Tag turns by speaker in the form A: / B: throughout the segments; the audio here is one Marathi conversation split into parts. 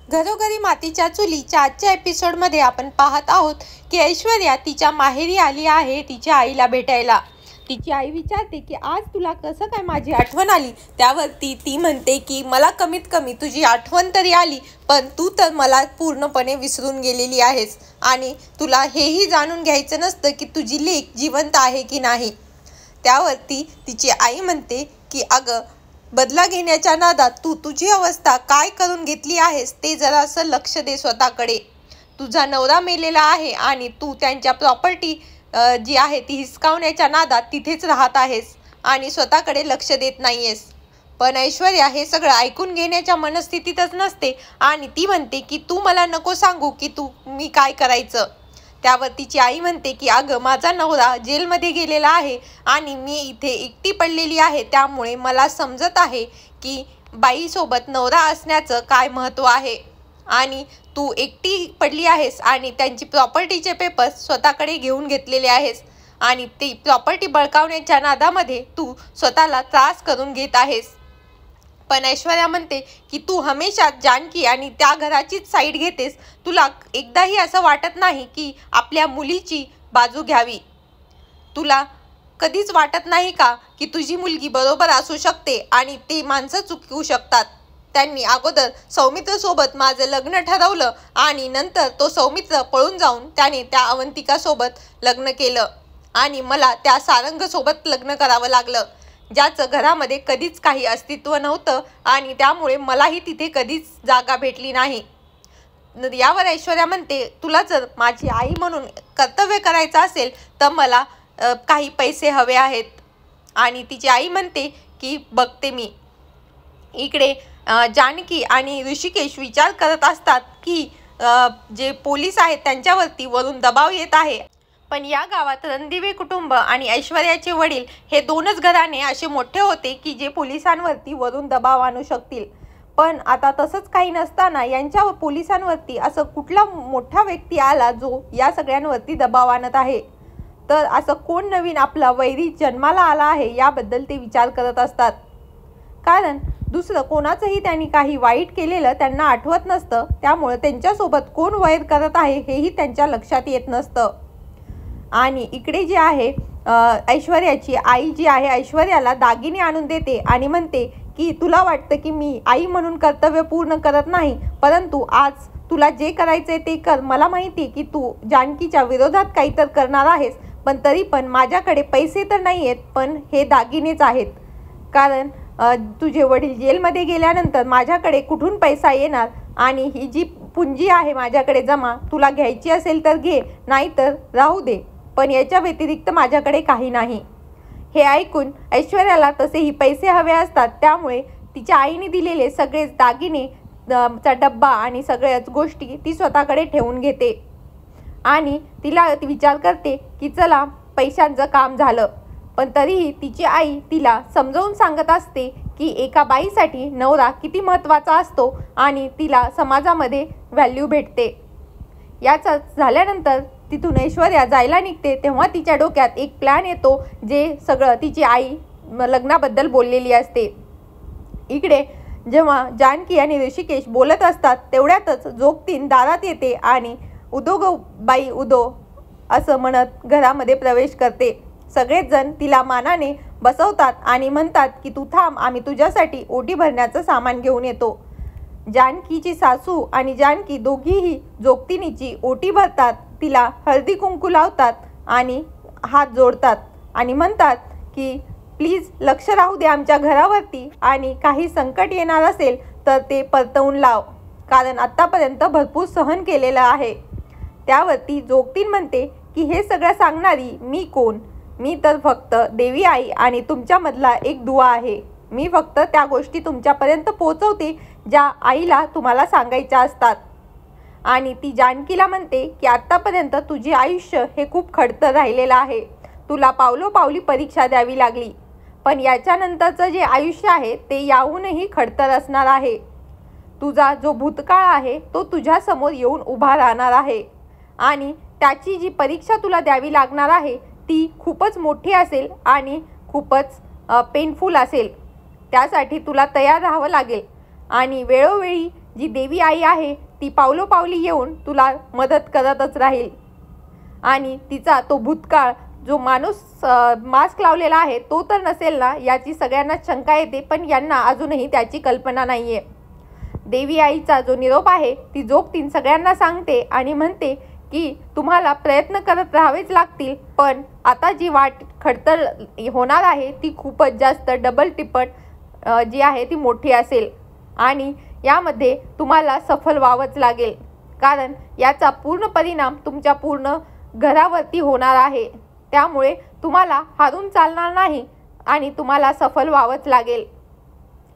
A: घरोघरी मातीच्या चुलीच्या आजच्या एपिसोडमध्ये आपण पाहत आहोत की ऐश्वर्या तिच्या माहेरी आली आहे तिच्या आईला भेटायला। तिची आई विचारते की आज तुला कसं काय माझी आठवण आली। त्यावरती ती म्हणते की मला कमीत कमी तुझी आठवण तरी आली, पण तू तर मला पूर्णपणे विसरून गेलेली आहेस आणि तुला हेही जाणून घ्यायचं नसतं की तुझी लेक जिवंत आहे की नाही। त्यावरती तिची आई म्हणते की अगं, बदला घेण्याच्या नादात तू तुझी अवस्था काय करून घेतली आहेस ते जरासं लक्ष दे स्वतःकडे। तुझा नवरा मेलेला आहे आणि तू त्यांच्या प्रॉपर्टी जी आहे ती हिसकावण्याच्या नादात तिथेच राहत आहेस आणि स्वतःकडे लक्ष देत नाहीयेस। पण ऐश्वर्या हे सगळं ऐकून घेण्याच्या मनस्थितीतच नसते आणि ती म्हणते की तू मला नको सांगू की मी काय करायचं। त्यावर तिची आई म्हणते की अगं, माझा नवरा जेलमध्ये गेलेला आहे आणि मी इथे एकटी पडलेली आहे, त्यामुळे मला समजत आहे की बाईसोबत नवरा असण्याचं काय महत्त्व आहे आणि तू एकटी पडली आहेस आणि त्यांची प्रॉपर्टीचे पेपर्स स्वतःकडे घेऊन घेतलेले आहेस आणि ती प्रॉपर्टी बळकावण्याच्या नादामध्ये तू स्वतःला त्रास करून घेत आहेस। पण ऐश्वर्या म्हणते की तू हमेशा जानकी आणि त्या घराचीच साईड घेतेस। तुला एकदाही असं वाटत नाही की आपल्या मुलीची बाजू घ्यावी। तुला कधीच वाटत नाही का की तुझी मुलगी बरोबर असू शकते आणि ते माणसं चुकवू शकतात। त्यांनी अगोदर सौमित्रसोबत माझं लग्न ठरवलं आणि नंतर तो सौमित्र पळून जाऊन त्याने त्या अवंतिकासोबत लग्न केलं आणि मला त्या सारंगसोबत लग्न करावं लागलं, ज्याचं घरामध्ये कधीच काही अस्तित्व नव्हतं आणि त्यामुळे मलाही तिथे कधीच जागा भेटली नाही। यावर ऐश्वर्या म्हणते तुला जर माझी आई म्हणून कर्तव्य करायचं असेल तर मला काही पैसे हवे आहेत। आणि तिची आई म्हणते की बघते मी। इकडे जानकी आणि ऋषिकेश विचार करत असतात की जे पोलीस आहेत त्यांच्यावरती वरून दबाव येत आहे, पण या गावात रणदिवे कुटुंब आणि ऐश्वर्याचे वडील हे दोनच घराणे असे मोठे होते की जे पोलिसांवरती वरून दबाव आणू शकतील। पण आता तसंच काही नसताना यांच्या पोलिसांवरती असं कुठला मोठा व्यक्ती आला जो या सगळ्यांवरती दबाव आणत आहे, तर असं कोण नवीन आपला वैरी जन्माला आला आहे याबद्दल ते विचार करत असतात। कारण दुसरं कोणाचंही त्यांनी काही वाईट केलेलं त्यांना आठवत नसतं, त्यामुळे त्यांच्यासोबत कोण वैर करत आहे हेही त्यांच्या लक्षात येत नसतं। आणि इकडे जे आहे ऐश्वर्याची आई जी आहे ऐश्वर्याला दागिने आणून देते आणि म्हणते की तुला वाटतं की मी आई म्हणून कर्तव्य पूर्ण करत नाही, परंतु आज तुला जे करायचं ते कर। मला माहिती आहे की तू जानकीच्या विरोधात काही तर करणार आहेस, पण तरी पण माझ्याकडे पैसे तर नाही आहेत, पण हे दागिनेच आहेत। कारण तुझे वडील जेलमध्ये गेल्यानंतर माझ्याकडे कुठून पैसा येणार आणि ही जी पुंजी आहे माझ्याकडे जमा, तुला घ्यायची असेल तर घे, नाहीतर राहू दे, पण याच्या व्यतिरिक्त माझ्याकडे काही नाही। हे ऐकून ऐश्वर्याला तसेही पैसे हवे असतात, त्यामुळे तिच्या आईने दिलेले सगळेच दागिने चा डब्बा आणि सगळ्याच गोष्टी ती स्वतःकडे ठेवून घेते आणि तिला विचार करते की चला पैशांचं काम झालं। पण तरीही तिची आई तिला समजावून सांगत असते की एका बाईसाठी नवरा किती महत्त्वाचा असतो आणि तिला समाजामध्ये व्हॅल्यू भेटते। याचा झाल्यानंतर तिथून ऐश्वर्या जायला निघते तेव्हा तिच्या डोक्यात एक प्लॅन येतो, जे सगळं तिची आई लग्नाबद्दल बोललेली असते। इकडे जेव्हा जानकी आणि ऋषिकेश बोलत असतात तेवढ्यातच जोगतीन दारात येते आणि उदो गो बाई उदो असं म्हणत घरामध्ये प्रवेश करते। सगळेच जण तिला मानाने बसवतात आणि म्हणतात की तू थांब, आम्ही तुझ्यासाठी ओटी भरण्याचं सामान घेऊन येतो। जानकीची सासू आणि जानकी दोघीही जोगतिनीची ओटी भरतात, तिला हळदी कुंकू लावतात आणि हात जोडतात आणि म्हणतात की प्लीज लक्ष राहू दे आमच्या घरावरती आणि काही संकट येणार असेल तर ते परतवून लाव, कारण आत्तापर्यंत भरपूर सहन केलेलं आहे। त्यावरती जोगतीन म्हणते की हे सगळं सांगणारी मी कोण? मी तर फक्त देवी आई आणि तुमच्यामधला एक दुवा आहे। मी फक्त त्या गोष्टी तुमच्यापर्यंत पोहोचवते ज्या आईला तुम्हाला सांगायच्या असतात। आणि ती जानकीला म्हणते की आत्तापर्यंत तुझे आयुष्य हे खूप खडतर राहिलेलं आहे, तुला पावलोपावली परीक्षा द्यावी लागली, पण याच्यानंतरचं जे आयुष्य आहे ते याहूनही खडतर असणार आहे। तुझा जो भूतकाळ आहे तो तुझ्यासमोर येऊन उभा राहणार आहे आणि त्याची जी परीक्षा तुला द्यावी लागणार आहे ती खूपच मोठी असेल आणि खूपच पेनफुल असेल। त्यासाठी तुला तयार राहावं लागेल आणि वेळोवेळी जी देवी आई आहे ती पावलोपावली येऊन तुला मदत करतच राहील आणि तिचा तो भूतकाळ जो माणूस मास्क लावलेला आहे तो तर नसेल ना याची सगळ्यांना शंका येते, पण यांना अजूनही त्याची कल्पना नाही आहे. देवी आईचा जो निरोप आहे ती जोगतीन सगळ्यांना सांगते आणि म्हणते की तुम्हाला प्रयत्न करत राहावेच लागतील, पण आता जी वाट खडतर होणार आहे ती खूपच जास्त डबल टिप्पट जी आहे ती मोठी असेल आणि यामध्ये तुम्हाला सफल व्हावंच लागेल, कारण याचा पूर्ण परिणाम तुमच्या पूर्ण घरावरती होणार आहे. त्यामुळे तुम्हाला हारून चालणार नाही आणि तुम्हाला सफल व्हावंच लागेल.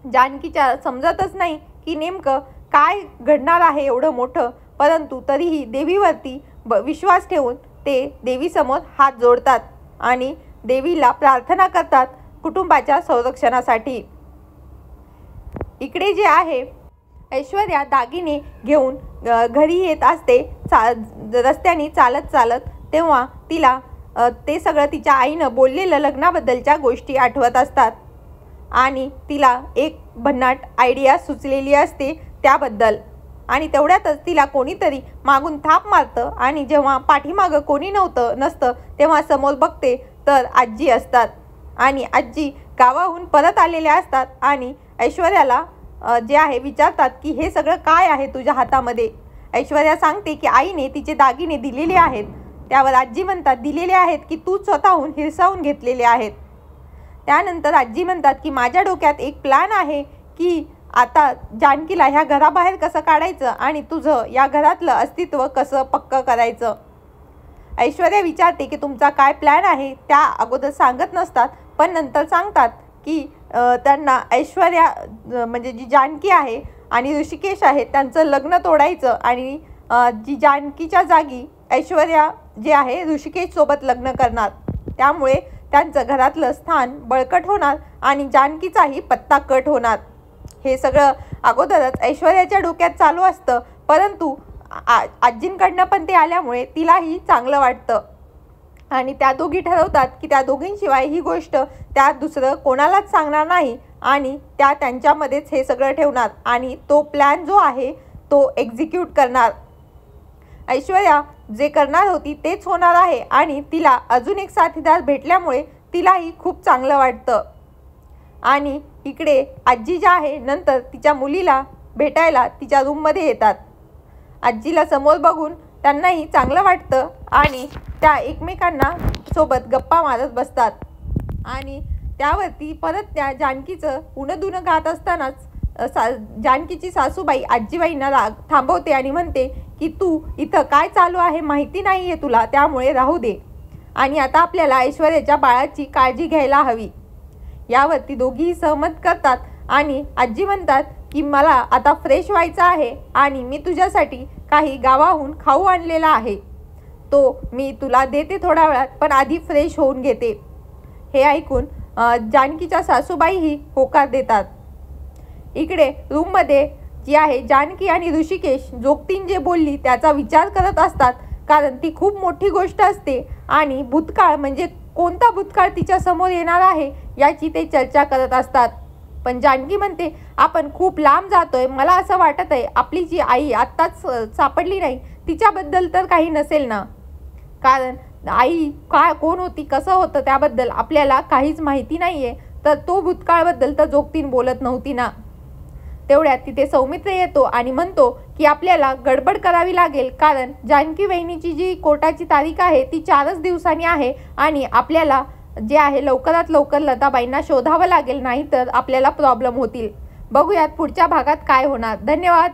A: जानकीच्या समजतच नाही की नेमकं काय घडणार आहे एवढं मोठं, परंतु तरीही देवीवरती विश्वास ठेवून ते देवीसमोर हात जोडतात आणि देवीला प्रार्थना करतात कुटुंबाच्या संरक्षणासाठी. इकडे जे आहे ऐश्वर्या दागिने घेऊन घरी येत असते रस्त्याने चालत तेव्हा तिला ते सगळं तिच्या आईनं बोललेलं लग्नाबद्दलच्या गोष्टी आठवत असतात आणि तिला एक भन्नाट आयडिया सुचलेली असते त्याबद्दल. आणि तेवढ्यातच तिला कोणीतरी मागून थाप मारतं आणि जेव्हा पाठीमागं कोणी नसतं तेव्हा समोर बघते तर आजी असतात आणि आजी गावाहून परत आलेल्या असतात आणि ऐश्वर्याला जे आहे विचारतात की हे सगळं काय आहे तुझ्या हातामध्ये. ऐश्वर्या सांगते की आईने तिचे दागिने दिलेले आहेत. त्यावर आजी म्हणतात दिलेले आहेत की तू स्वतःहून हिरसावून घेतलेले आहेत. त्यानंतर आजी म्हणतात की माझ्या डोक्यात एक प्लॅन आहे की आता जानकीला ह्या घराबाहेर कसं काढायचं आणि तुझं या घरातलं अस्तित्व कसं पक्कं करायचं. ऐश्वर्या विचारते की तुमचा काय प्लॅन आहे. त्या अगोदर सांगत नसतात पण नंतर सांगतात की त्यांना ऐश्वर्या म्हणजे जी जानकी आहे आणि ऋषिकेश आहे त्यांचं लग्न तोडायचं आणि जी जानकीच्या जागी ऐश्वर्या जे आहे ऋषिकेशसोबत लग्न करणार. त्यामुळे त्यांचं घरातलं स्थान बळकट होणार आणि जानकीचाही पत्ता कट होणार. हे सगळं अगोदरच ऐश्वर्याच्या डोक्यात चालू असतं, परंतु आजींकडनं पण ते आल्यामुळे तिलाही चांगलं वाटतं आणि त्या दोघी ठरवतात की त्या दोघींशिवाय ही गोष्ट त्या दुसरं कोणालाच सांगणार नाही आणि त्या त्यांच्यामध्येच हे सगळं ठेवणार आणि तो प्लॅन जो आहे तो एक्झिक्यूट करणार. ऐश्वर्या जे करणार होती तेच होणार आहे आणि तिला अजून एक साथीदार भेटल्यामुळे तिलाही खूप चांगलं वाटतं. आणि इकडे आजी ज्या आहे नंतर तिच्या मुलीला भेटायला तिच्या रूममध्ये येतात. आजीला समोर बघून त्यांनाही चांगलं वाटतं आणि त्या एकमेकांना सोबत गप्पा मारत बसतात आणि त्यावरती परत त्या जानकीचं उणंदुणं गात असतानाच जानकीची सासूबाई आजीबाईंना थांबवते आणि म्हणते की तू इथं काय चालू आहे माहिती नाही आहे तुला, त्यामुळे राहू दे आणि आता आपल्याला ऐश्वर्याच्या बाळाची काळजी घ्यायला हवी. यावरती दोघीही सहमत करतात आणि आजी म्हणतात की मला आता फ्रेश व्हायचं आहे आणि मी तुझ्यासाठी काही गावाहून खाऊ आणलेला आहे, तो मी तुला देते थोड्या वेळात, पण आधी फ्रेश होऊन घेते. हे ऐकून जानकीच्या सासूबाईही होकार देतात. इकडे रूममध्ये जी आहे जानकी आणि ऋषिकेश जोगतीन जे बोलली त्याचा विचार करत असतात, कारण ती खूप मोठी गोष्ट असते आणि भूतकाळ म्हणजे कोणता भूतकाळ तिच्या समोर येणार आहे याची ते चर्चा करत असतात. पण जानकी म्हणते आपण खूप लांब जातोय, मला असं वाटत आहे आपली जी आई आत्ताच सापडली नाही तिच्याबद्दल तर काही नसेल ना, कारण आई काय कोण होती कसं होतं त्याबद्दल आपल्याला काहीच माहिती नाही आहे, तर तो भूतकाळबद्दल तर जोगतीन बोलत नव्हती ना. तेवढ्यात तिथे सौमित्र येतो आणि म्हणतो की आपल्याला गडबड करावी लागेल, कारण जानकी वहिनीची जी कोर्टाची तारीख आहे ती 4च दिवसांनी आहे आणि आपल्याला जे आहे लवकरात लवकर लताबाईंना शोधावं लागेल, नाहीतर आपल्याला प्रॉब्लेम होतील. बघूयात पुढच्या भागात काय होणार. धन्यवाद.